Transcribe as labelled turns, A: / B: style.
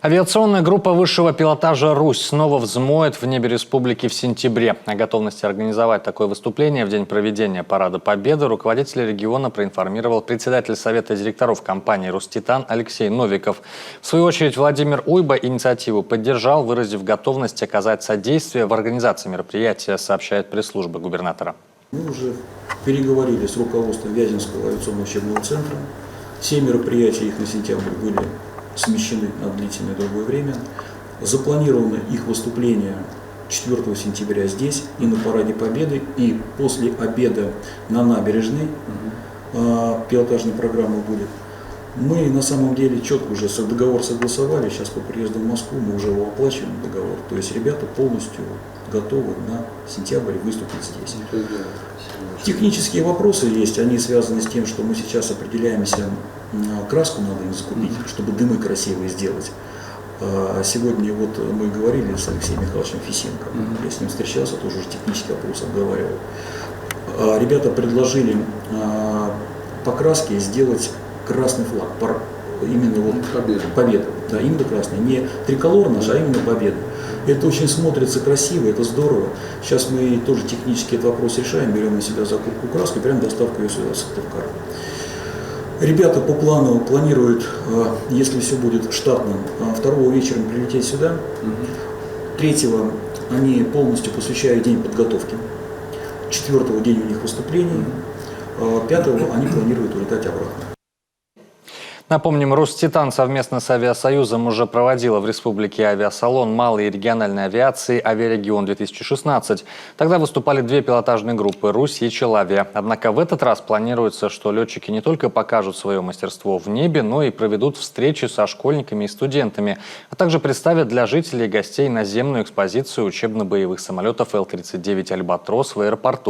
A: Авиационная группа высшего пилотажа «Русь» снова взмоет в небе республики в сентябре. О готовности организовать такое выступление в день проведения Парада Победы руководитель региона проинформировал председатель Совета директоров компании «Руститан» Алексей Новиков. В свою очередь Владимир Уйба инициативу поддержал, выразив готовность оказать содействие в организации мероприятия, сообщает пресс-служба губернатора.
B: Мы уже переговорили с руководством Вяземского авиационного учебного центра. Все мероприятия их на сентябрь были смещены на длительное другое время. Запланировано их выступление 4 сентября здесь и на Параде Победы, и после обеда на набережной пилотажная программа будет. Мы на самом деле четко уже договор согласовали, сейчас по приезду в Москву мы уже его оплачиваем договор. То есть ребята полностью готовы на сентябрь выступить здесь. Технические вопросы есть, они связаны с тем, что мы сейчас определяемся, краску надо им закупить, чтобы дымы красивые сделать. Сегодня вот мы говорили с Алексеем Михайловичем Фисенко, я с ним встречался, тоже уже технический вопрос обговаривал. Ребята предложили покраски сделать красный флаг, именно вот победа, да, именно красный, не триколор наш, а именно победа. Это очень смотрится красиво, это здорово. Сейчас мы тоже технически этот вопрос решаем, берем на себя закупку краски, прям доставку ее сюда, в Сыктывкар. Ребята по плану планируют, если все будет штатно, 2 вечером прилететь сюда, 3 они полностью посвящают день подготовки, 4 день у них выступлений, 5 они планируют улетать обратно.
A: Напомним, Руститан совместно с Авиасоюзом уже проводила в республике авиасалон малой и региональной авиации «Авиарегион-2016». Тогда выступали 2 пилотажные группы «Русь» и «Челавия». Однако в этот раз планируется, что летчики не только покажут свое мастерство в небе, но и проведут встречи со школьниками и студентами, а также представят для жителей и гостей наземную экспозицию учебно-боевых самолетов Л-39 «Альбатрос» в аэропорту.